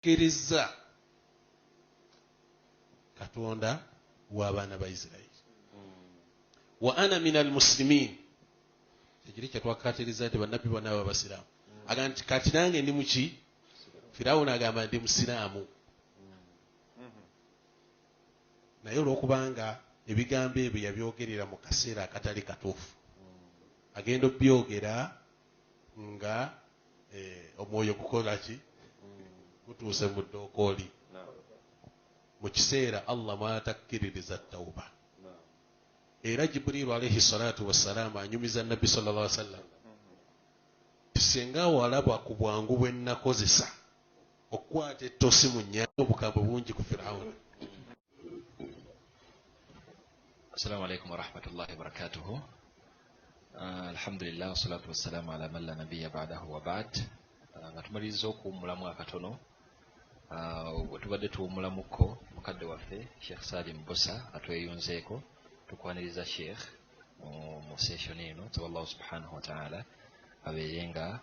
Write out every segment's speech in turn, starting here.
kkiriza Katonda w'abaana ba Isirayiri. Wa ana minal muslimin. Ekiri kye twakatiriza nti bannabbi bonna b'abasiraamu. Agamba nti kati nange ndi muki? Firawuni agamba ndi musiraamu. Naye olw'okubanga ebigambo ebyo yabyogerera mu kaseera akatali katuufu, agenda obyogera nga omwoyo gukola ki? Gutuuse mu ddookooli. Mu kiseera Allah mwatakkiririza tawuba. Era Jibrilu alayhi salatu wassalaamu anyumiza Nabbi sallallahu alaihi wasallam. Singa walaba ku bwangu bwe nakozesa okukwata ettosi mu nnyanja obukambwe bungi ku Firawuni. Assalamu alaikum wa rahmatullahi wa barakatuhu. Alhamdulillah wassalatu wassalamu ala man la nabiyya ba'dahu wa ba'd. Nga tumaliriza okuwummulamu akatono tubadde tuwummulamuko mukadde waffe Sheikh Salim Bosa atweyunzeeko tukwaniriza Sheikh mu session eno. So Allah subhanahu wa ta'ala abeere nga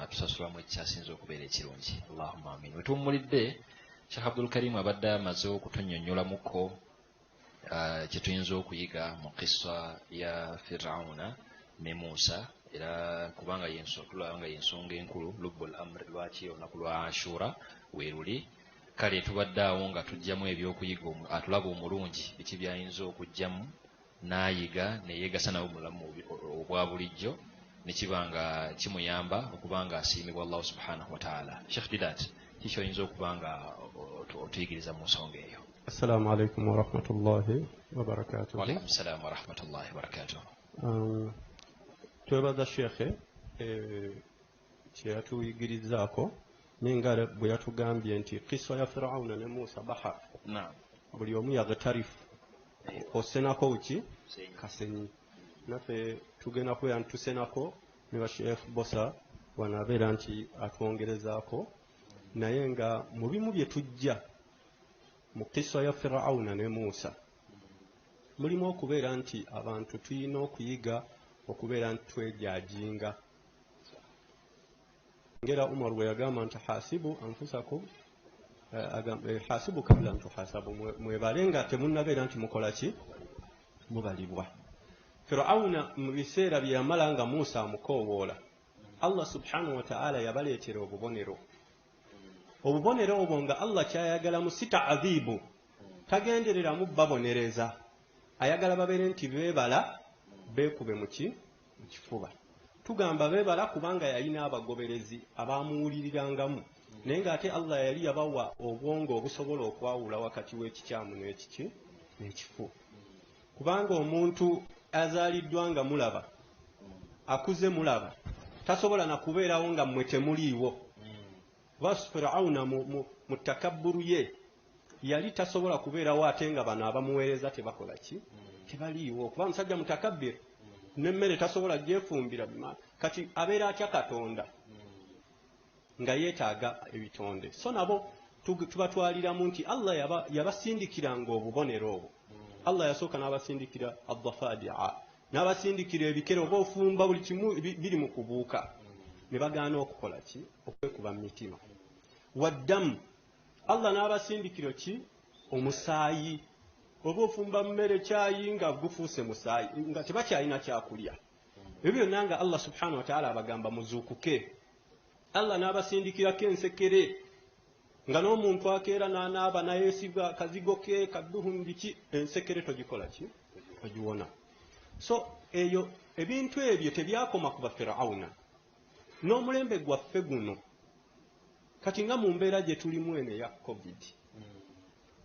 atusasulamu ekyasinza okubeera ekirungi. Allahumma amin. We tuwummulidde Sheikh Abdul Karim abadde amaze okutonnyonnyolamuko kye tuyinza okuyiga mu kissa ya Firawuna ne Musa, era kubanga tulaba y'ensonga enkulu lubbul amri lwaki olunaku lwa Ashura weeruli. Kale tubadde awo nga tujjamu ebyokuyiga atulaba omulungi biki byayinza okujjamu n'ayiga neyeegasa nawe mulamu obwa bulijjo ne kiba nga kimuyamba okuba nga asiimibwa Allah subhanahu wa ta'ala. Sheikh Didat, kiki oyinza okuba nga otuyigiriza mu nsonga eyo? Assalamu alaikum wa rahmatullahi wa barakatuh. Wa alaikum salam wa rahmatullahi wa barakatuh. Twebaza Sheikh kye yatuyigirizaako n'engala bwe yatugambye nti kisa ya Firawuna ne Musa bahar. Naam. Buli omu yagtarifu osenako ki kasenyi. Naffe tugenda kubeera ntusenako ne ba Sheikh Bosa wanabeera nti atwongerezaako, naye nga mu bimu bye tujja mu kisa ya Firawuna ne Musa mulimu okubeera nti abantu tulina okuyiga okubeera nti twejajinga. Ngera Umar bwe yagamba nti hasibu anfusakum hasibu kabla ntuhasabu, mwebale nga temunnabeera nti mukola ki? Mubalibwa. Firawuna mu biseera bye yamala nga Musa amukoowoola, Allah subhanahu wa ta'ala yabaleetera obubonero. Obubonero obwo nga Allah kyayagalamu si ta'adhibu, tagendereramu babonereza, ayagala babeere nti beebala beekube mu kifuba. Tugamba beebala kubanga yalina abagoberezi abaamuwulirirangamu, naye ng'ate Allah yali yabawa obwongo obusobola okwawula wakati w'ekikyamu n'ekifu. Kubanga omuntu azaaliddwa nga mulaba, akuze mulaba, tasobola na kubeerawo nga mmwe temuliiwo. Firawuna mu takabburu ye yali tasobola kubeerawo ate nga bano abamuweereza tebakola ki? Tebaliiwo. Kuba musajja mutakabbir, n'emmere tasobola gyefumbira. Kati abeera atya Katonda nga yeetaaga ebitonde. So nabo tubatwaliramu nti Allah yabasindikiranga obubonero obwo. Allah yasooka n'abasindikira ad-dafadi'a, n'abasindikira ebikere oba ofumba buli kimu biri mu kubuuka, ne bagaana okukola ki? Okwekuba mu mitima. Waddamu, Allah n'abasindikira ki? Omusaayi. Oba ofumba mmere kyayi nga gufuuse musaayi, nga tebakyalina kyakulya. Ebyo byonna nga Allah subhanahu wa ta'ala abagamba muzuukuke. Allah n'abasindikirako ensekere, nga n'omuntu akeera n'anaaba nayeesiga kazigo ke kadduhum biki, ensekere togikola ki? Togiwona. So eyo ebintu ebyo tebyakoma ku Firawuna. N'omulembe gwaffe guno kati nga mu mbeera gye tulimu eno eya COVID,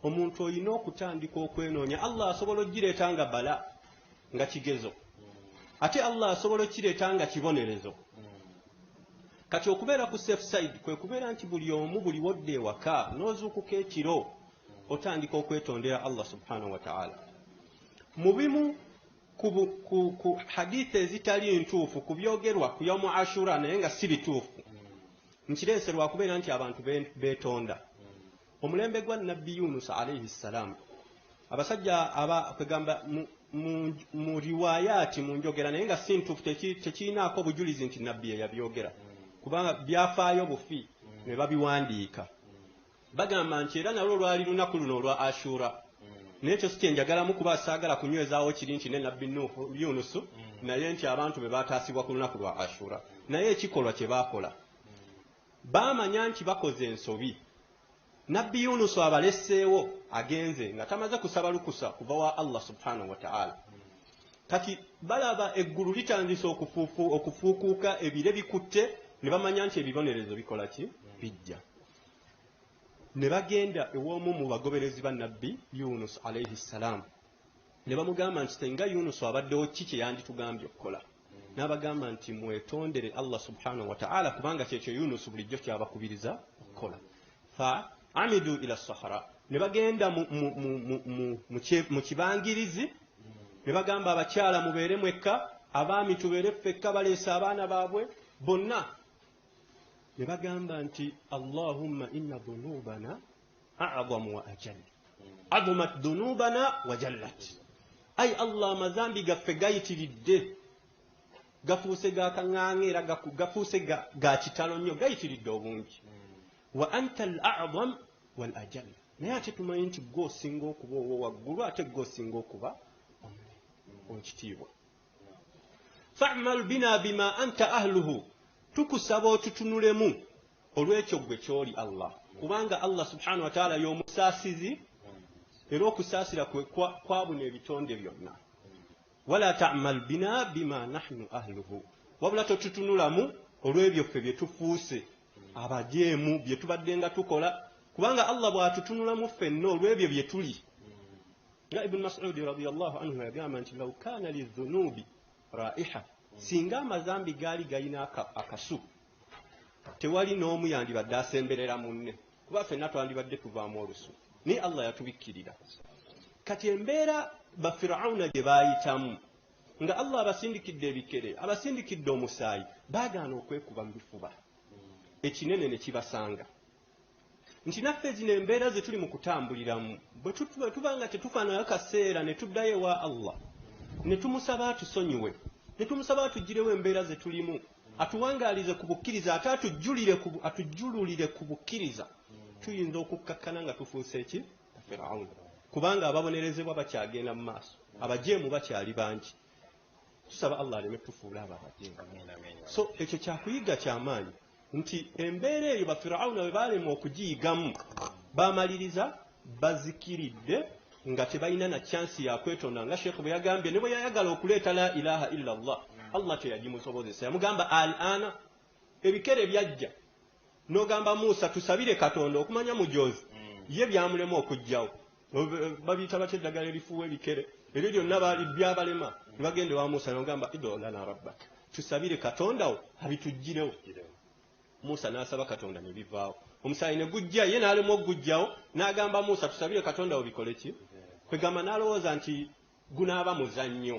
omuntu olina okutandika okwenoonya. Allah asobola ogireeta nga bala nga kigezo, ate Allah asobola okireeta nga kibonerezo. Kati okubeera ku safe side kwe kubeera nti buli omu buli wodde ewaka n'ozuukuka ekiro otandika okwetondera Allah subhanahu wa ta'ala. Mu bimu ku hadithi ezitali ntuufu ku byogerwa ku yawmu Ashura naye nga si bituufu, nkireeserwa kubeera nti abantu beetonda. Omulembe gwa Nabbi Yunus alayhi salam, abasajja kwegamba mu riwaayaati mu njogera naye nga si ntuufu, tekirinaako bujulizi nti Nabbi yabyogera, kubanga byafaayo bufi ne babiwandiika. bagamba nti era nalwo lwali lunaku luno olwa Ashura naye ekyo si kyenjagalamu kuba saagala kunywezaawo kiri nti ne nabbi Nuhu Yunusu naye nti abantu be baataasibwa ku lunaku lwa Ashura naye ekikolwa kye baakola baamanya nti bakoze ensobi nabbi Yunusu abaleseewo agenze nga tamaze kusaba lukusa kuva wa Allah subhanahu wa ta'ala kati balaba eggulu litandise okufuukuuka ebire bikutte ne bamanya nti ebibonerezo bikola ki bijja ne bagenda ew'omu mu bagoberezi ba nabbi Yunus alayhi salam ne bamugamba nti senga Yunus abaddewo ki kye yanditugambye okukola n'abagamba nti mwetondere Allah subhanahu wa ta'ala kubanga kyekyo Yunus bulijjo kyabakubiriza okukola fa amidu ila sahara ne bagenda mu kibangirizi ne bagamba abakyala mubeere mwekka abaami tubeere ffekka baleese abaana baabwe bonna ne bagamba nti Allahumma inna dhunubana a'zamu wa ajal azumat dhunubana wa jallat ay Allah amazambi gaffe gayitiridde gafuuse gakaŋŋaŋa era gafuuse ga kitalo nnyo gayitiridde obungi wa anta al-a'zam wal ajal naye ate tumanyi nti gwe osinga okuba owo waggulu ate gwe osinga okuba ekitiibwa fa'mal bina bima anta ahluhu tukusaba otutunulemu olw'ekyo gwe kyoli Allah kubanga Allah subhanahu wa ta'ala y'omusaasizi era okusaasira kwabuna ebitonde byonna wala ta'mal bina bima nahnu ahluhu wabula totutunulamu olw'ebyo ffe bye tufuuse abajeemu bye tubadde nga tukola kubanga Allah bw'atutunulamu ffenna olw'ebyo bye tuli nga Ibn Mas'ud radiyallahu anhu yagamba nti law kana lidhunubi ra'iha singa amazambi gaali galina akasu tewali n'omu yandibadde asemberera munne kuba ffenna twandibadde tuvaamu olusu naye Allah yatubikkirira kati embeera bafirawuna gye baayitamu nga Allah abasindikidde ebikere abasindikidde omusaayi baagaana okwekuba mu bifuba ekinene ne kibasanga nti naffe zino embeera ze tuli mu kutambuliramu bwe tuba nga tetufaanayo kaseera ne tuddayo ewa Allah ne tumusaba atusonyiwe ne tumusaba atuggirewo embeera ze tulimu atuwangaalize ku bukkiriza ate atujjululire ku bukkiriza tuyinza okukkakkana nga tufuuse eki Firawuna kubanga ababonerezebwa bakyagenda mu maaso abajeemu bakyali bangi tusaba Allah aleme tufuula abo abajeemu so ekyo kyakuyiga kyamaanyi nti embeera eyo bafirawuna bwe baalema okugiyigamu baamaliriza bazikiridde nga tebalina na chansi ya kwetonda nga Sheikh bwe yagambye ne bwe yayagala okuleeta la ilaha illa Allah Allah teyagimusobozesa yamugamba al-ana ebikere byajja n'ogamba Musa tusabire Katonda okumanya mujozi ye byamulema okujjawo babiyita batya eddagala erifuuwa ebikere ebyo byonna baali byabalema ne bagenda wa Musa n'ogamba ido lana rabbak tusabire Katonda wo abituggirewo Musa n'asaba Katonda ne bivaawo omusaayi ne gujja ye n'alema okugujjawo n'agamba Musa tusabire Katonda wo bikole ki kwegamba n'alowooza nti gunaaba muzannyo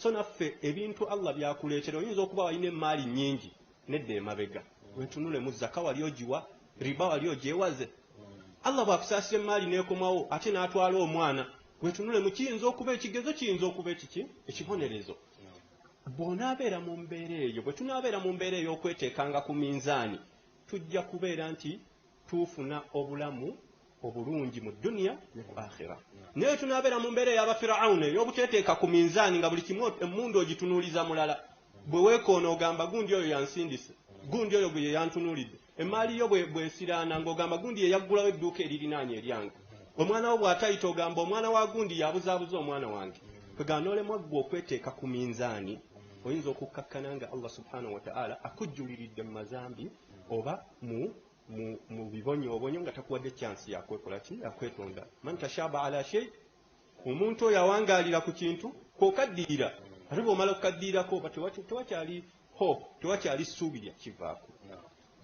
so naffe ebintu Allah byakuleetera oyinza okuba walina emaali nnyingi nedda emabega wetunule mu zaka wali ogiwa riba wali ogyewaze Allah bw'akusaasira emaali n'ekomawo ate n'atwala omwana wetunule mu kiyinza okuba ekigezo kiyinza okuba ekiki ekibonerezo bw'onaabeera mu mbeera eyo bwe tunaabeera mu mbeera ey'okweteekanga ku minzaani tujja kubeera nti tufuna obulamu obulungi mu dunya ne mu akhira naye tunaabeera mu mbeera ey'abafirawuna ey'obuteeteeka ku minzaani nga buli kimu emmundu ogitunuuliza mulala bwe weekoona ogamba gundi oyo yansindise gundi oyo gwe yantunuulidde emaali yo bwesiraana ng'ogamba gundi yeyaggulawo edduuka eririnaanye eryange omwana wo bw'atayita ogamba omwana wa gundi yabuzaabuza omwana wange kwegamba n'olemwa ggwe okweteeka ku minzaani oyinza okukkakkana nga Allah subhanahu wa ta'ala akujjuliridde mu mazambi oba mu bibonyoobonyo nga takuwadde chansi yakwekola ki yakwetonda man tashaba ala shay omuntu oyo awangaalira ku kintu kwokaddirira ate bw'omala okukaddirirako oba tewakyali hope tewakyali ssuubi lya kivaako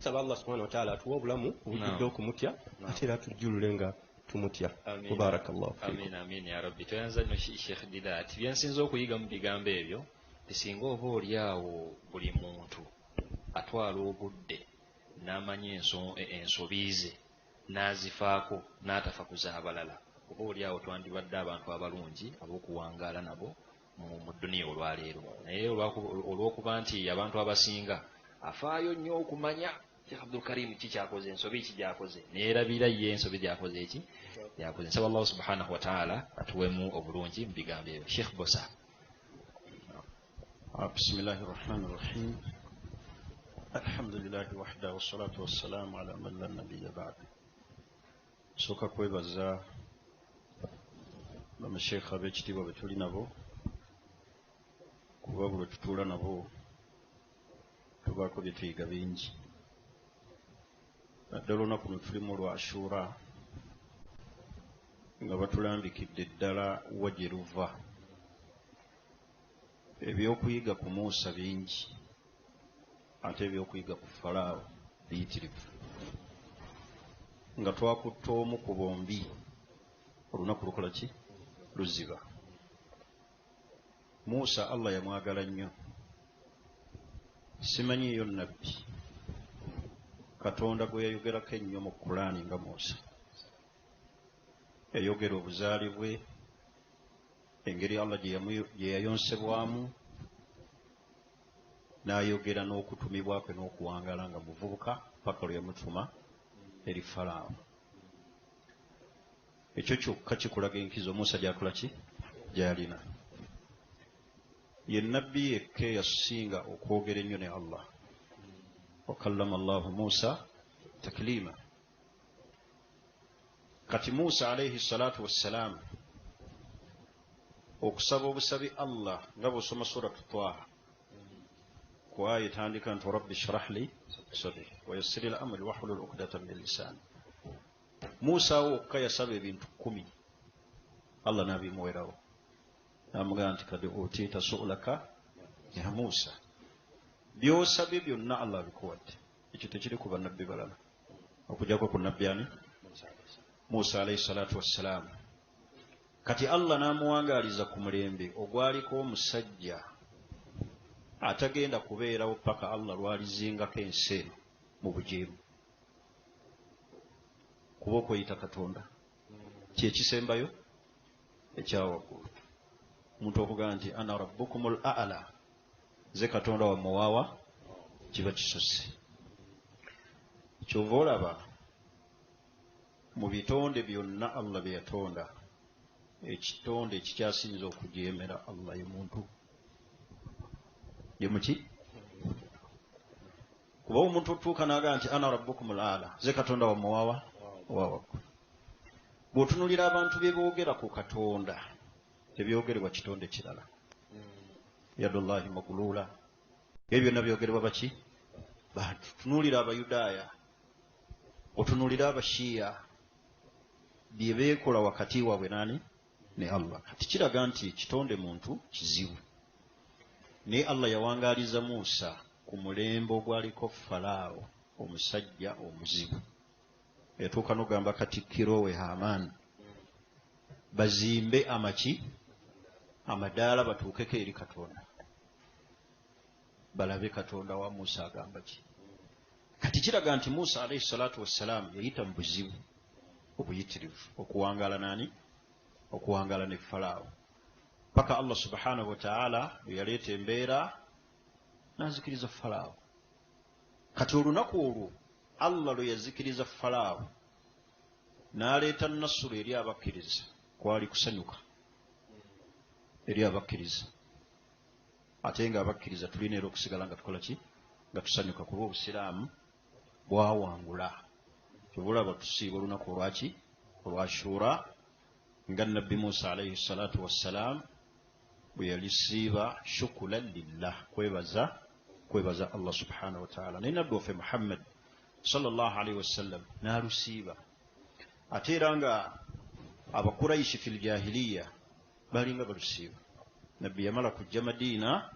saba Allah subhanahu wa ta'ala atuwa obulamu obujjudde okumutya ate era atujjulule nga tumutya mubarakallahu fiikum amin ya rabbi toyanza nno Sheikh Didat byensinza okuyiga mu bigambo ebyo bisinga oba oli awo buli muntu atwala obudde n'amanya ensobi ze n'azifaako n'atafa kuzaabalala oba oli awo twandibadde abantu abalungi ab'okuwangaala nabo mu dduniya olwaleero naye olw'okuba nti abantu abasinga afaayo nnyo okumanya Sheikh Abdul Karim kikyakoze ensobi ekigyakoze neerabira ye ensobi gyakoze eki yakoze. Nsaba Allah subhanahu wa ta'ala atuwemu obulungi mu bigambo ebyo. Sheikh Bosa. Bismillahi rahmani rahim. Alhamdulillahi wahda wassalatu wassalamu ala man la nabiyya ba'd. Soka kwebaza bamasheekha ab'ekitiibwa be tuli nabo kuba bwe tutuula nabo tubaako bye tuyiga bingi. Naddala olunaku lwe tulimu lwa Ashura nga batulambikidde ddala wa gye luva. Ebyokuyiga ku Muusa bingi ate ebyokuyiga ku Falaawo biyitirivu. Nga twakutta omu ku bombi olunaku lukola ki? Luziba. Muusa Allah yamwagala nnyo. Simanyiiyo nnabbi Katonda gwe yayogerako ennyo mu Qur'ani nga Muusa. Yayogera obuzaali bwe, engeri Allah gye yayonsebwamu, n'ayogera n'okutumibwa kwe n'okuwangala nga muvubuka paka lwe yamutuma eri Falaawo. Ekyo kyokka kikulaga enkizo Muusa gy'akola ki? Gy'alina. Ye nnabbi yekka yasinga okwogera ennyo ne Allah. Wakallama Allahu Muusa taklima. Kati Muusa alayhi salatu wassalam okusaba obusabi Allah nga bw'osoma suratu Twaha ku aya etandika nti rabbi shrah li sadri wa yassir li amri wahlul uqdatan min lisani. Muusa wokka yasaba ebintu 10 Allah n'abimuwerawo. N'amugamba nti kadi utiita su'laka ya Muusa. By'osabye byonna Allah abikuwadde. Ekyo tekiri ku bannabbi balala okujjako ku nnabbi ani? Muusa alayhi salatu wassalam. Kati Allah n'amuwangaaliza ku mulembe ogwaliko omusajja atagenda kubeerawo paka Allah lwalizingako ensi eno mu bujeemu. Kuba okweyita Katonda kyekisembayo ekyawaggulu. Omuntu okugamba nti ana rabbukumul a'la, nze Katonda wammwe waawa, kiba kisose. Kyova olaba mu bitonde byonna Allah bye yatonda, ekitonde ekikyasinza okujeemera Allah ye muntu. Ye muki? Kuba omuntu otuuka n'agamba nti ana rabbukumul a'la, nze Katonda wammwe waawa. Bw'otunulira abantu bye boogera ku Katonda tebyogerebwa kitonde kirala. Yadullahi magulula. Ebyo byonna byogerebwa baki? Bantu. Tunuulira Abayudaaya, otunuulira Abashiya, bye beekola wakati waabwe nani? Ne Allah. Kati kiraga nti kitonde muntu kizibu. Naye Allah yawangaaliza Muusa ku mulembe ogwaliko Falaawo, omusajja omuzibu. Yatuuka n'ogamba Katikkiro we Haamani bazimbe amaki? Amadaala batuukeko eri Katonda. Balabe Katonda wa Muusa agamba ki? Kati kiraga nti Muusa alayhi salatu wassalamu yayita mu buzibu obuyitirivu okuwangaala nani? Okuwangaala ne Falaawo. Paka Allah subhanahu wa ta'ala bwe yaleeta embeera n'azikiriza Falaawo. Kati olunaku olwo Allah lwe yazikiriza Falaawo n'aleeta nasulu eri abakkiriza, kwali kusanyuka eri abakkiriza. Ate nga abakkiriza tulina era okusigala nga tukola ki? Nga tusanyuka kuba Obusiraamu bwawangula. Kyobulaba tusiiba olunaku olwaki? Olwa Ashura nga Nabbi Muusa alayhi salatu wassalam bwe yalisiiba shukulan lillah, kwebaza Allah subhanahu wa ta'ala. Naye nabbi waffe Muhammad sallallahu alayhi wasallam n'alusiiba. Ate era nga Abakuraishi fil jahiliya balinga balusiiba. Nabbi yamala kujja Madiina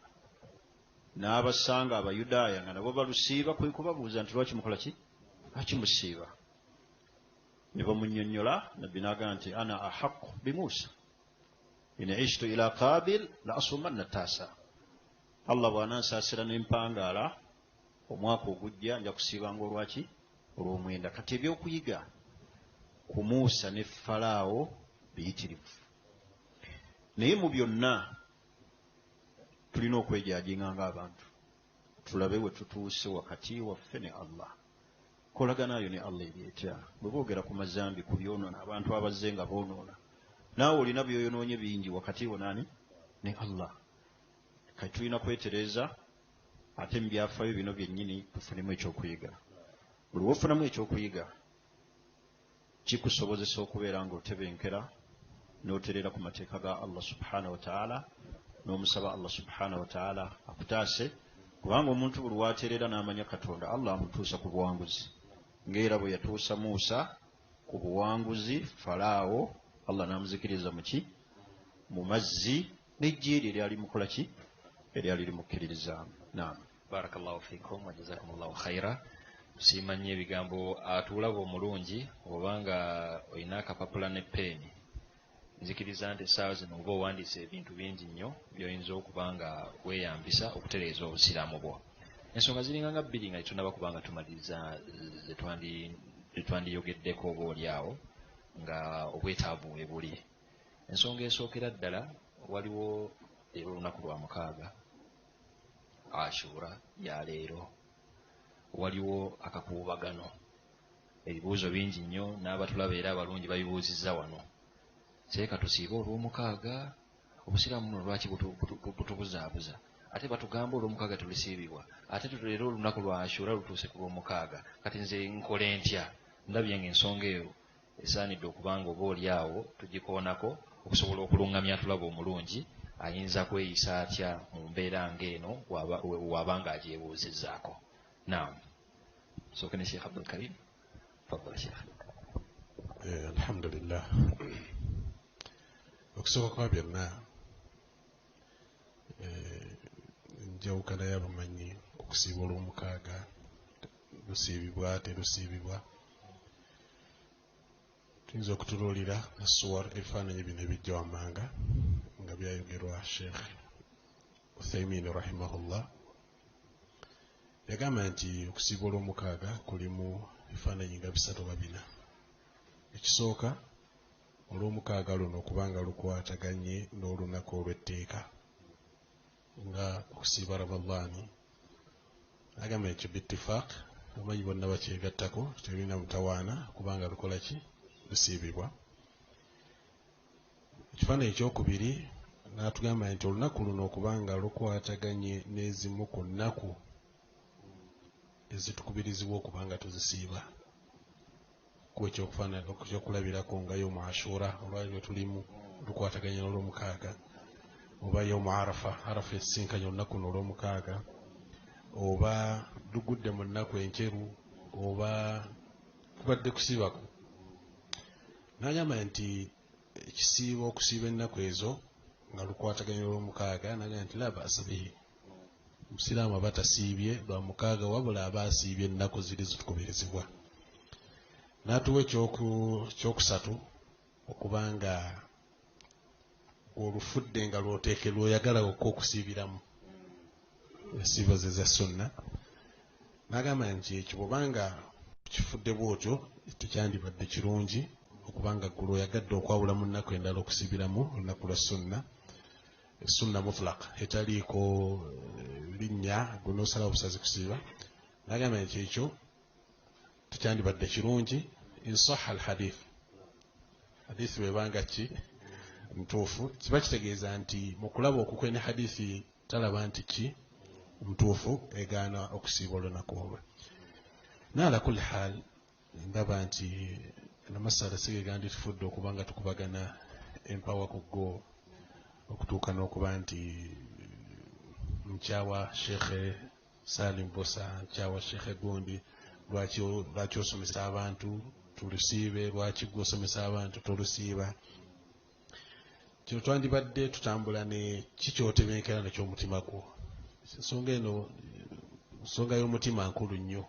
n'abasanga Abayudaaya nga nabo balusiiba, kwe kubabuuza nti lwaki mukola ki? Lwaki musiiba? Ne bamunnyonnyola. Nabbi n'agamba nti ana ahaqqu bi Muusa in ishtu ila Qaabil la asumanna taasa. Allah bw'anansaasira n'empangaala omwaka ogujja nja kusiibanga olwaki? Olw'omwenda. Kati ebyokuyiga ku Muusa ne Falaawo biyitirivu. Naye mu byonna tulina okwejaajinga ng'abantu, tulabe we tutuuse wakati waffe ne Allah. kolagana ayo ne Allah eri etya bwe boogera ku mazambi ku byonoona abantu abazze nga boonoona naawe olina byoyonoonye bingi wakati wo nani ne Allah kati tulina kwetereza ate mu byafaayo bino byennyini tufunemu ekyokuyiga buli wofunamu ekyokuyiga kikusobozesa okubeera ng'otebenkera n'oterera ku mateeka ga Allah subhanahu wa ta'ala n'omusaba Allah subhanahu wa ta'ala akutaase kubanga omuntu buli wateerera n'amanya Katonda Allah amutuusa ku buwanguzi ng'era bwe yatuusa Muusa ku buwanguzi Falaawo Allah n'amuzikiriza muki mu mazzi n'ejje eryo eryali mukola ki eryali limukkiririza. Naam, barakallahu fikum wa jazakumullahu khaira. Tusiima nnyo ebigambo atulaba omulungi obanga olina akapapula ne peeni nzikiriza nti essaawa zino oba owandiise ebintu bingi nnyo by'oyinza okuba nga weeyambisa okutereeza obusiraamu bwo. Ensonga ziringa nga bbiri nga tetunaba kubanga tumaliriza ze twandiyogeddeko oba oli awo nga obwetaavu we buli. Ensonga esookera ddala waliwo leero olunaku lwa 6 Ashura ya leero, waliwo akakuubagano, ebibuuzo bingi nnyo n'abatulaba era abalungi babibuuzizza wano. Seeka tusiibe olw'omukaaga obusiraamu buno lwaki butubuzaabuza ate batugamba olw'omukaaga tulisiibibwa ate leero olunaku lwa Ashura lutuuse ku lw'omukaaga. Kati nze nkole ntya? Ndabye ng'ensonga eyo esaanidde okubanga oba oli awo tugikoonako okusobola okulungamya tulaba omulungi ayinza kweyisa atya mu mbeera ng'eno wabanga agyebuuzizzaako. Naam, sokene Sheikh Abdul Karim, fadhali Sheikh. Alhamdulillah, okusooka kwa byonna njawukana y'abamanyi okusiiba olw'omukaaga lusiibibwa terusiibibwa. Tuyinza okutunuulira nasuwar ebifaananyi bino ebijja wammanga nga byayogerwa Sheikh Uthaymin rahimahullah. Yagamba nti okusiiba olw'omukaaga kulimu ebifaananyi nga 3 oba 4. Ekisooka olw'omukaaga luno okubanga lukwataganye n'olunaku olw'etteeka nga okusiiba Ramadaani. Agamba ekyo bittifaaq abamanyi bonna bakyegattako tebirina mutawaana kubanga lukola ki lusiibibwa. Ekifaananyi ekyokubiri n'atugamba nti olunaku luno okubanga lukwataganye n'ezimu ku nnaku ezitukubirizibwa okubanga tuzisiiba ku ekyokulabirako nga y'omu Ashura olwaliro tulimu lukwataganye n'olw'omukaaga, oba y'omu Arafa esisinkanye olunaku luno olw'omukaaga, oba lugudde mu nnaku enjeru, oba kubadde kusiibako. N'agamba nti okusiiba ennaku ezo nga lukwataganye n'olw'omukaaga, n'agamba nti la ba'sa bihi, omusiraamu aba tasiibye lwa mukaaga wabula aba asiibye ennaku ziri zitukubirizibwa. N'atuwa ekyokusatu okubanga olufudde nga lw'oyagala okusiibiramu esiiba ze za sunna. N'agamba nti ekyo bw'obanga kifudde bw'otyo tekyandibadde kirungi okubanga ggulu oyagadde okwawula mu nnaku endala okusiibiramu olunaku lwa sunna, sunna mutlaq etaliiko linnya gunoosala obusazi kusiiba. N'agamba nti ekyo tekyandibadde kirungi insah al hadith, hadithi bwebanga ki ntuufu, kiba kitegeeza nti mu kulaba okukwe ne hadithi talaba nti ki omutuufu egaana okusiiba olunaku olwo. N'ala kulli haal ndaba nti amasala sigega ndi tufudde okubanga tukubagana empawa ku go okutuuka n'okuba nti nkyawa Sheikh Salim Bosa, nkyawa Sheikh Gundi lwaki osomesa abantu tulusiibe, lwaki gwosomesa abantu tolusiiba. Kino twandibadde tutambula ne kikyotebenkera neky'omutima gwo. Ensonga eno nsonga y'omutima nkulu nnyo.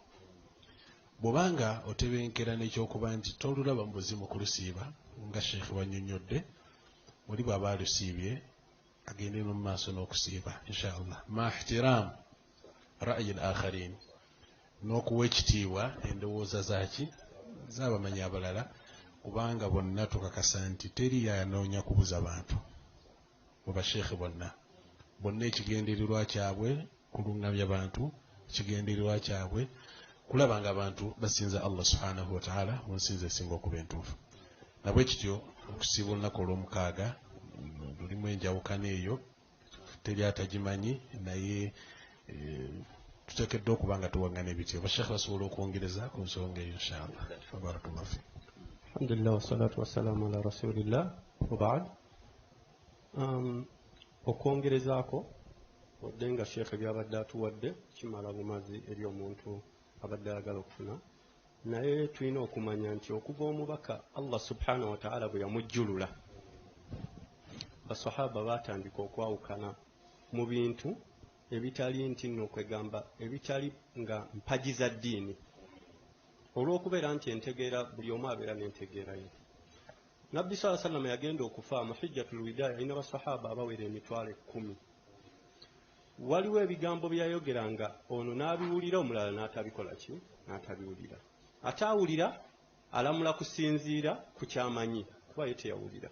Bw'obanga otebenkera n'ekyokuba nti tolulaba mu buzimu kulusiiba nga Sheikh wannyonnyodde, oli bw'aba alusiibye agende no mu maaso n'okusiiba inshaallah ma ihtiraamu ra'yi al-akharin, n'okuwa ekitiibwa endowooza z'abamanyi abalala, kubanga bonna tukakasa nti teri yanoonya kubuza bantu mu basheekhe bonna ekigendererwa kyabwe kulungamya bantu, ekigendererwa kyabwe kulaba nga abantu basinza Allah subhanahu wa ta'ala mu nsinzi esinga okuba entuufu. Nabwe kityo okusiiba olunaku olw'omukaaga lulimu enjawukana eyo teri atagimanyi naye tuteekeddwa okuba nga tuwangana ebityo. Bashekhe basobola okwongereza ku nsonga eyo inshallah. Barakallahu fiik. Alhamdulillah wassalatu wassalamu ala rasulillah wa ba'd. Okwongerezaako wadde nga sheekhe byabadde atuwadde kimala bumazi eri omuntu abadde ayagala okufuna, naye tulina okumanya nti okuva omubaka Allah subhanahu wa ta'ala bwe yamujjulula, basahaba baatandika okwawukana mu bintu ebitali nti nno kwegamba ebitali nga mpaji za ddiini, olw'okubeera nti entegeera buli omu abeera n'entegeera ye. Nabbi sallallahu alayhi wa sallam yagenda okufa mu hijjatul widaa, alina basahaba abawera 10,000. Waliwo ebigambo byayogeranga, ono n'abiwulira, omulala n'atabikola ki, n'atabiwulira. Ataawulira alamula kusinziira ku kyamanyi kuba ye teyawulira,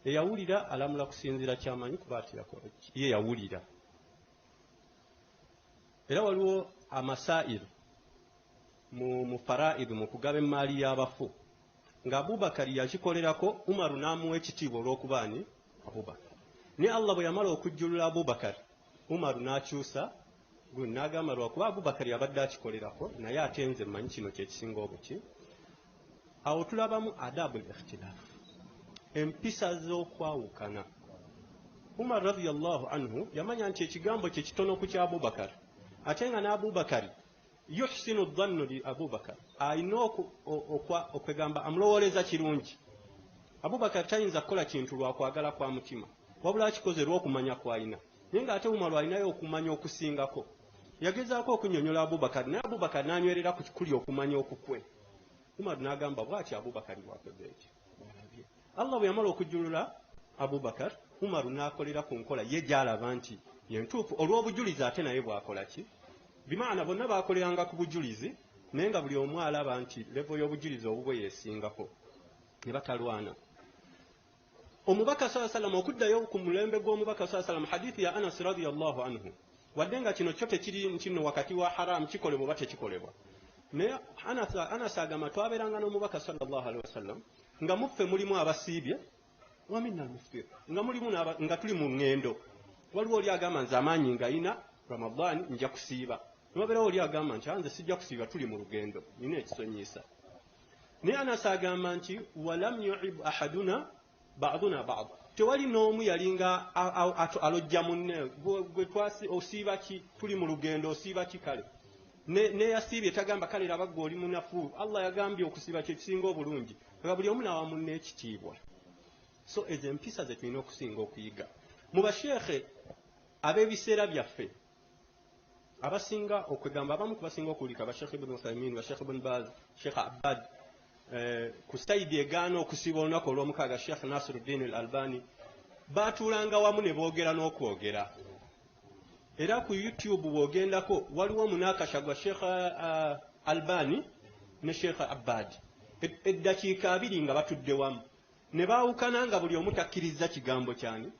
eyawulira alamula kusinziira kyamanyi kuba ye yawulira. Era waliwo amasaairu mu faraidu, mu kugaba emaali y'abafu, nga Abubakari yakikolerako, Umaru n'amuwa ekitiibwa olw'okubaani Abubakari. Naye Allah bwe yamala okujjulula Abubakari, Umaru n'akyusa n'agamba lwakuba Abubakari abadde akikolerako, naye ate nze mmanyi kino kyekisinga obuki. Awo tulabamu adabul ikhtilaf, empisa z'okwawukana. Umar radiyallahu anhu yamanya nti ekigambo kye kitono ku kya Abubakari, ate nga n'Abubakari yuhsinu dhannu li Abubakari, alina okwegamba amulowooleza kirungi. Abubakari tayinza kukola kintu lwakwagala kwa mutima, wabula akikoze lw'okumanya kw'alina. Naye nga ate Umaru alinayo okumanya okusingako. Yagezaako okunnyonnyola Abubakari, naye Abubakari n'anywerera ku kikuli okumanya okukwe. Umaru n'agamba bw'ati Abubakari bw'akoze eki. Allah bwe yamala okujjulula Abubakari, Umaru n'akolera ku nkola ye gy'alaba nti yentuufu, olw'obujulizi ate naye bw'akola ki. Bimaana bonna baakoleranga ku bujulizi, naye nga buli omu alaba nti levo y'obujulizi obubwe yeesingako, ne batalwana. Omubaka sallallahu alayhi wa sallam, okuddayo ku mulembe gw'omubaka sallallahu alayhi wa sallam, hadithi ya Anas radiyallahu anhu, wadde nga kino kyo tekiri nkino wakati wa haram kikolebwa oba tekikolebwa, naye Anas agamba twabeeranga n'omubaka sallallahu alayhi wa sallam nga muffe mulimu abasiibye wa minna al-muftir, nga mulimu nga tuli mu ngendo. Waliwo oli agamba nze amaanyi ngayina Ramadhan nja kusiiba, nobeerawo oli agamba nti nze sijja kusiiba, tuli mu lugendo, nina ekisonyiisa. Naye Anas agamba nti walam yu'ib ahaduna ba'duna ba'd, tewali n'omu yalinga alojja munne, gwe osiiba ki, tuli mu lugendo osiiba ki kale. Ne yasiibye tagamba kale laba gwe oli munafu, Allah yagambye okusiiba kye kisinga obulungi, nga buli omu n'awa munne ekitiibwa. So ezo empisa ze tulina okusinga okuyiga. Mu basheekhe ab'ebiseera byaffe abasinga okwegamba, abamu kubasinga okuwulika Bashekhe Ibn Uthaymin, Bashekhe Ibn Baz, Sheikh Abbad, ku staidi egaana okusiiba olunaku olw'omukaaga Sheikh Nasiruddin al-Albani, baatuulanga wamu ne boogera n'okwogera. Era ku YouTube bw'ogendako waliwo munakasha gwa Sheikh Albani ne Sheikh Abbad, eddakiika 2 nga batudde wamu, ne baawukana nga buli omu takkiriza kigambo kyani,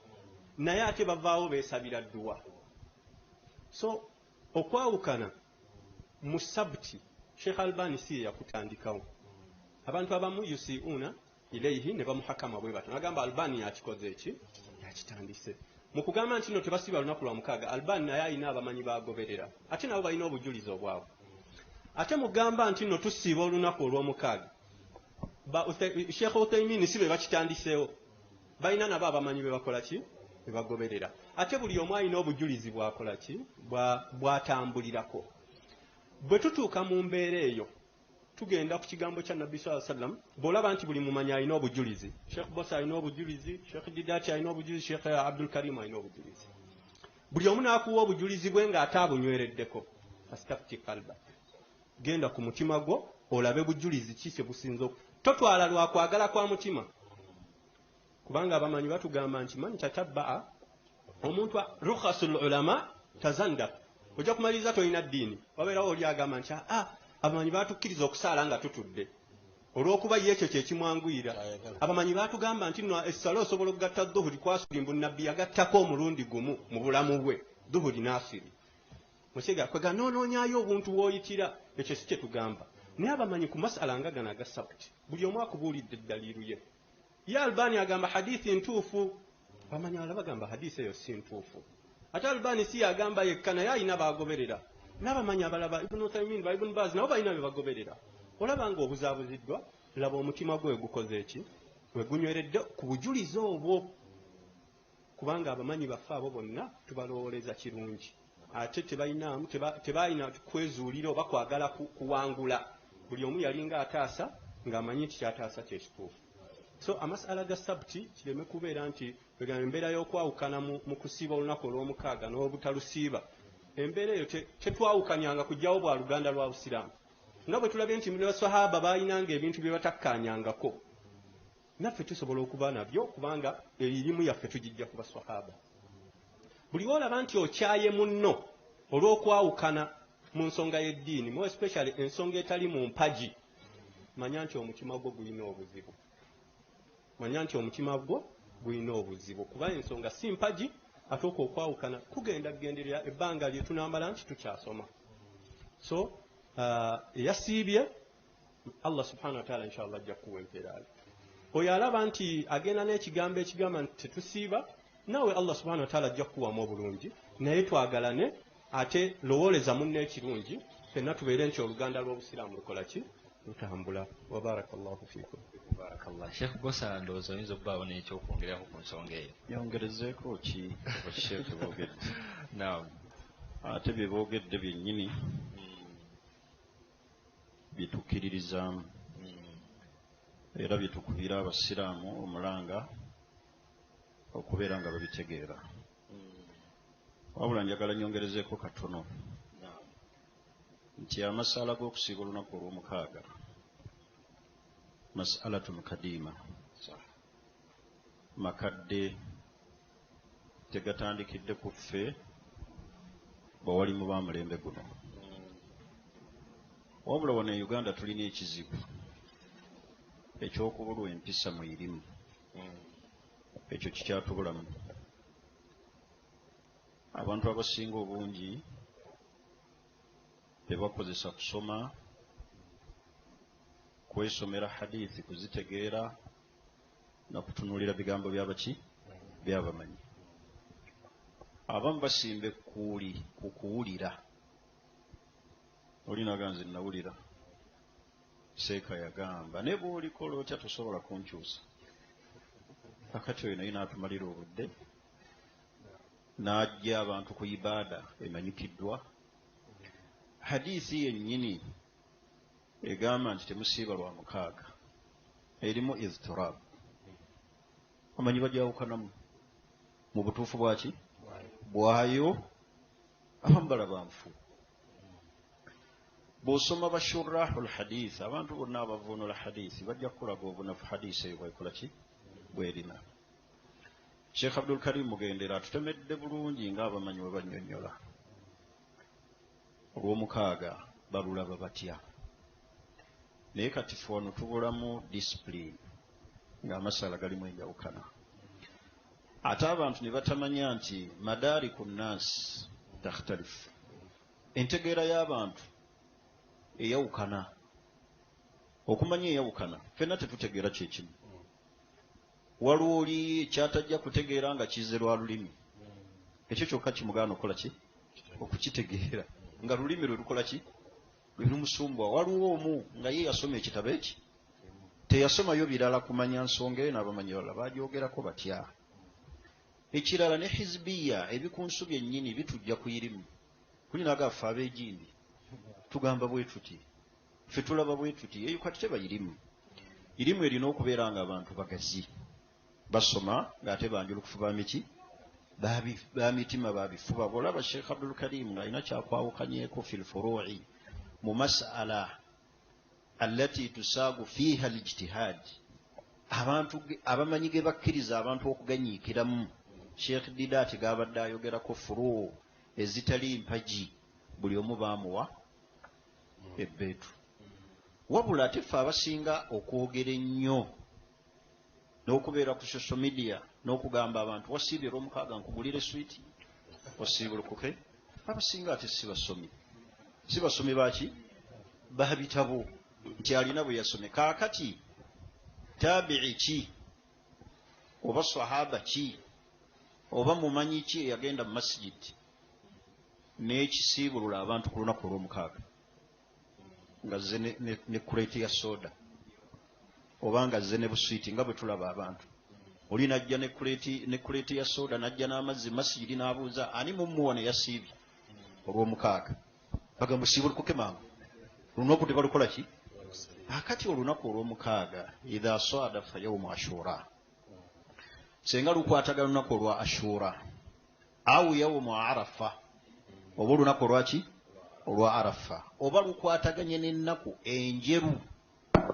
naye ate bavaawo beesabira dduwa. So okwawukana mu Sabti Sheikh Albani si ye yakutandikawo. Abantu abamu yusiuna ilayhi ne bamuhakama bwe bato, nagamba Albani yakikoze eki, yakitandise. Mu kugamba nti no tebasiba lunaku lwa mukaaga, Albani naye alina abamanyi bagoberera, ate nabo balina obujulizi obwabwe. Ate mugamba nti no tusiiba olunaku olw'omukaaga, Sheikh Uthaymin si be bakitandiseewo, balina nabo abamanyi be bakola ki, be bagoberera. Ate buli omu alina obujulizi bwakola ki, bwatambulirako. Bwe tutuuka mu mbeera eyo, tugenda ku kigambo kya Nabbi sallallahu alayhi wa sallam, bw'olaba nti buli mumanyi alina obujulizi, Sheikh Bosa alina obujulizi, Sheikh Didachi alina obujulizi, Sheikh Abdul Karim alina obujulizi. Buli omu n'akuwa obujulizi bwe nga ate abunywereddeko. Fastafti qalba, genda ku mutima gwo olabe bujulizi ki kye businza. Totwala lwa kwagala kwa mutima, kubanga abamanyi batugamba nti man tatabba'a, omuntu rukhasul ulama tazanda, ojja kumaliriza tolina ddiini. Wabeerawo oli agamba nti abamanyi batukkiriza okusaala nga tutudde, olw'okuba ye ekyo kye kimwanguyira. Abamanyi batugamba nti no essala osobola okugatta dhuhuri kwasuli, mbu nabbi yagattako omulundi gumu mu bulamu bwe, dhuhuri n'asiri. Musega kwega noonoonyaayo obuntu bw'oyitira, ekyo si kye tugamba naye abamanyi ku masala nga gano aga sabti buli omu akubuulidde eddaliiru ye ye Albani agamba hadithi ntuufu bamanyi abala bagamba hadithi eyo si ntuufu ate Albani si yagamba yekka naye alina baagoberera n'abamanyi abalaba Ibn Uthaymin ba Ibn Baz nabo balina be bagoberera olaba nga obuzaabuziddwa laba omutima gwe gukoze eki we gunyweredde ku bujulizi obwo kubanga abamanyi baffe abo bonna tubalowooleza kirungi ate tebalina kwezuulira oba kwagala kuwangula buli omu yalinga ataasa ng'amanyi nti kyataasa kyekituufu so amasala ga sabti kireme kubeera nti embeera y'okwawukana mu kusiiba olunaku olw'omukaaga n'obutalusiiba embeera eyo tetwawukanyanga kujjawo bwa luganda lwa busiraamu nga bwe tulabye nti basahaba baalinanga ebintu bye batakkanyangako naffe tusobola okuba nabyo kubanga eririmu yaffe tugijja ku basahaba buli olaba nti okyaye munno olw'okwawukana mu nsonga y'eddiini more especially ensonga etali mu mpagi manya nti omutima gwo gulina obuzibu kuba ensonga si mpagi ate okwawukana kugenda kugenderera ebbanga lye tunambala nti tukyasoma so eyasiibye Allah subhanahu wa ta'ala inshallah ajja kuwa empeera oyo alaba nti agenda n'ekigambo ekigamba nti tetusiiba naawe Allah subhanahu wa ta'ala ajja kukuwamu obulungi naye twagalane ate lowooleza munno ekirungi fenna tubeere nti oluganda lw'obusiraamu lukola ki lutambula wa barakallahu fiikum barakallah Sheikh Gosa ndowooza oyinza okubbaawo n'ekyokwongeraho ku nsonga eyo yongerezeeko ki Sheikh boogedde naam ate bye boogedde byennyini bitukkiririzaamu era bitukubira abasiraamu omulanga okubeera nga babitegeera wabula njagala nyongerezeeko katono nti amasala g'okusiiba olunaku olw'omukaaga masalatun kadiima makadde tegatandikidde ku ffe bawali mu baamulembe guno wabula wano e Uganda tulina ekizibu ekyokubulwa empisa mu irimu ekyo kikyatubulamu abantu abasinga obungi tebakozesa kusoma kwesomera hadithi kuzitegeera nakutunuulira bigambo byabaki byabamanyi abamu basimbe ku kuwulira olinaga nze nawulira seeka yagamba ne bw'olikola otya tosobola kunkyusa kakati oyo naye n'atumalira obudde n'ajja abantu ku ibaada emanyikiddwa hadiisi yennyini egamba nti temusiiba lwa mukaaga erimu iztirab amanyi bajawukanamu mu butuufu bwaki bwayo abamu balaba nfu bw'osoma bashurahul hadith abantu bonna abavuunula hadiisi bajja kukulaga obunafu hadiisi eyo bwekola ki bwerina Sheikh Abdul Karim Mugendera atutemedde bulungi ng'abamanyi bwe bannyonnyola olw'omukaaga balulaba batya naye kati ffe wano tubulamu discipline ng'amasala galimu enjawukana ate abantu ne batamanya nti madaariku nnaasi takhtalifu entegeera y'abantu eyawukana okumanya eyawukana ffenna tetutegeera kyekimu waliwo oli kyatajja kutegeera nga kizze lwa lulimi ekyo kyokka kimugaana okukola ki okukitegeera nga lulimi lwe lukola ki lwe lumusumbwa waliwo omu nga ye yasoma ekitabo eki teyasomayo birala kumanya nsonga eyo n'abamanyi balala baajogerako batya ekirala ne hizbiya ebikunsu byennyini bitujja ku irimu kulinaga ffe ab'egindi tugamba bwe tuti ffe tulaba bwe tuti eyo kati teba irimu erina okubeera nga abantu bagazi basoma ng'ate banjulukufu bamiki bamitima babifuba bwolaba Sheikh Abdul Karim ng'alina kyakwawukanyeeko fil furu'i mu mas'ala allati tusaagu fiha alijtihad abantu abamanyi ge bakkiriza abantu okuganyiikiramu Sheikh Didaati gabadde ayogerako furu ezitali mpaji buli omu baamuwa ebbeetu wabula ate ffe abasinga okwogera ennyo n'okubeera ku social media n'okugamba abantu wasiibye olw'omukaaga nkugulire switi wasiibulukuke abasinga ate si basomi baki babitabo nti alina bwe yasome. Kaakati tabi'i ki oba sahaba ki oba mumanyi ki eyagenda mu masjidi n'ekisiibulula abantu ku lunaku olw'omukaaga nga zze ne kuleeti ya soda oba nga zze ne buswiti nga bwe tulaba abantu. Oli najja ne kuleeti ya soda najja n'amazzi masjidi n'abuuza ani mummuwa ne yasiibye olw'omukaaga. Bagamba siibulukuke mangu olunaku tebalukola ki? Akati olunaku olw'omukaaga idha sadafa yawmu ashura, senga lukwatagana olunaku olwa ashura au yawmu arafa oba olunaku olwaki olwa arafa oba lukwataganye n'ennaku enjeru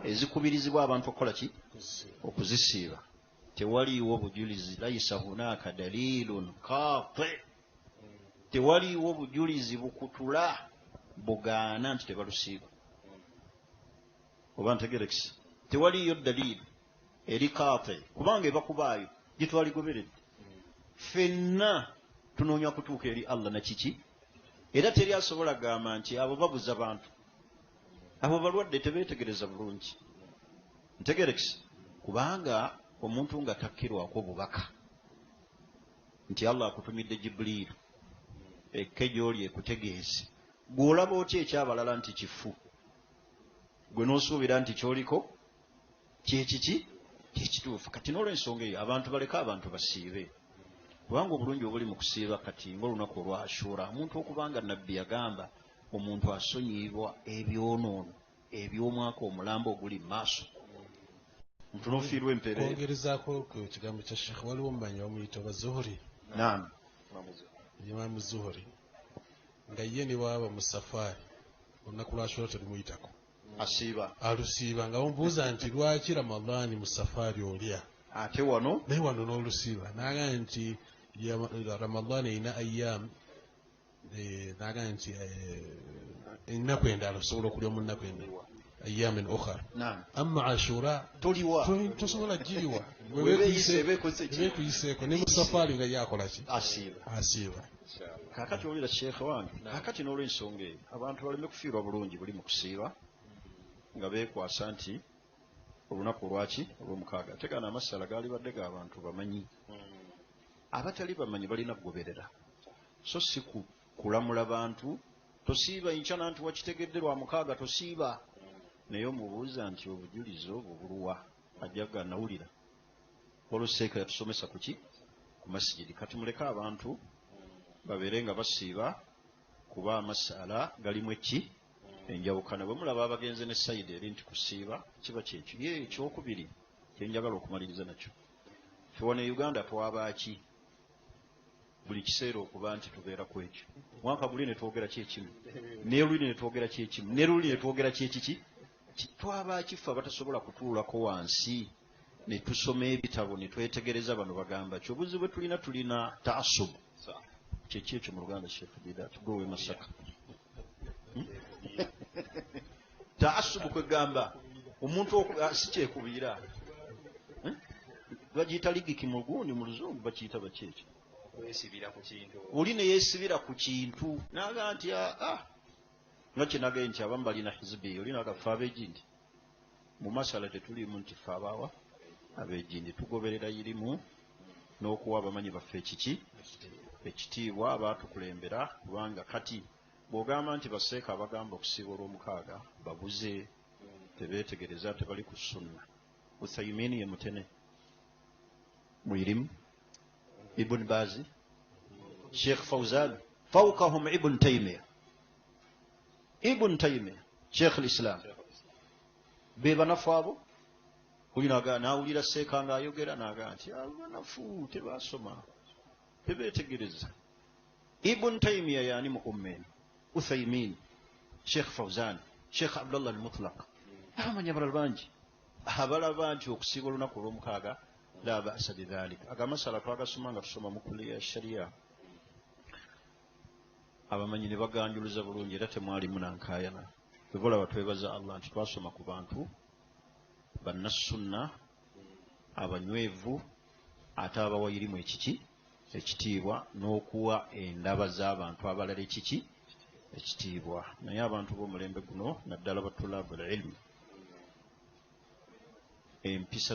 ezikubirizibwa abantu okukola ki? Okuzisiiba. Tewaliiwo bujulizi, laisa hunaka dalilun qati, tewaliiwo bujulizi bukutula bugaana nti tebalusiiba. Oba ntegerekisa, tewaliiyo dalili eri qati kubanga ebakubaayo gitwaligoberedde. Ffenna tunoonya kutuuka eri Allah na kiki, era teri asobola gamba nti abo babuza bantu, abo balwadde tebeetegereza bulungi. Ntegerekisa, kubanga omuntu nga takkirwako bubaka nti Allah akutumidde Jibuliiru ekke gy'oli ekutegeeze, gw'olaba otya ekyabalala nti kifu, gwe n'osuubira nti kyoliko kyekiki kyekituufu. Kati n'olw'ensonga eyo abantu baleke abantu basiibe, kubanga obulungi obuli mu kusiiba kati ng'olunaku olwa Ashura, omuntu okubanga nabbi yagamba omuntu asonyiyibwa ebyonoono eby'omwaka omulambo oguli mu maaso. Tunofiirwa empeera. Kwongerezaako ku kigambo kya Sheikh, waliwo mumanyi bamuyita Bazuhuri. Naam. Imaamu Zuhuri nga ye ne bwaba mu safaari olunaku lwa Ashura terimuyitako, asiiba alusiiba nga bamubuuza nti lwaki Ramadaani mu safaari olya ate wano naye wano n'olusiiba? N'agamba nti Ramadaani erina ayyaam, n'agamba nti ennaku endala osobola okulya mu nnaku endala ayyamin ukhra. Amma Ashura toliwa tosobola giriwa weekuyiseeko ne mu safaari nga yakola ki? Asiiba. Kaakati olira Sheikh wange, kaakati n'olw'ensonga eyo abantu baleme kufiirwa bulungi buli mu kusiiba nga beekwasa nti olunaku olwaki olw'omukaaga. Tegana amasala gaali badde g'abantu bamanyi, abatali bamanyi balina kugoberera, so si kulamula bantu tosiiba enkya nti wakitegedde lwa mukaaga tosiiba, naye omubuuza nti obujulizi obwo buluwa, ajja ganawulira oluseeka yatusomesa kuki ku masjidi. Kati muleke abantu babeere nga basiiba kuba amasala galimu eki enjawukana. Bwe mulaba abagenze ne sayidi eri nti kusiiba kiba kyekyo. Ye ekyokubiri kyenjagala okumaliriza nakyo, ffe wano e Uganda twabaaki buli kiseera okuba nti tubeera ku ekyo. Mwaka guli ne twogera kyekimu, n'eluli ne twogera kyekimu, n'eluli ne twogera kyekiki. Twabaaki ffe abatasobola kutuulako wansi ne tusoma ebitabo ne twetegereza bano bagamba ki. Obuzibu bwe tulina taasubu. Kyeki ekyo mu Luganda Sheikh Bidat gwe Masaka. Taasubu kwegamba omuntu si kyekubiira, bagiyita ligiki mu gundi mu Luzungu bakiyita bakyekyo. Oli ne yeesibira ku kintu n'agamba nti nga kinagaye nti abamu balina hizbi, oli n'agafa ab'ejindi. Mu masala tetulimu nti ffe abaawa ab'ejindi, tugoberera irimu n'okuwa abamanyi baffe ekiki ekitiibwa abaatukulembera. Kubanga kati bw'ogamba nti baseeka abagamba okusiiba olw'omukaaga babuze, tebeetegereza, tebali ku sunna. Uthaymin ye mutene mu irimu, Ibn Bazi, Sheikh Fawzan, fawqahum Ibn Taymiyyah, Sheikh al-Islam, be banafu abo. Oli n'awulira seeka ng'ayogera n'agamba nti abanafu tebaasoma, tebeetegereza. Ibn Taymiyyah yaani mu ummen, Uthaymin, Sheikh Fawzan, Sheikh Abdullah al-Mutlaq, abamanyi abalala bangi abalaba nti okusiiba olunaku olw'omukaaga la ba'sa bidhalika. Agamasala twagasoma nga tusoma mu kuliya sharia, abamanyi ne baganjuluza bulungi era temwalimu nankaayana. Bwebalaba twebaza Allah nti twasoma ku bantu bannassunna abanywevu ate abawayirimu ekiki ekitiibwa n'okuwa endaba z'abantu abalala ekiki ekitiibwa naye abantu b'omulembe guno naddala batulabu ilmu empisa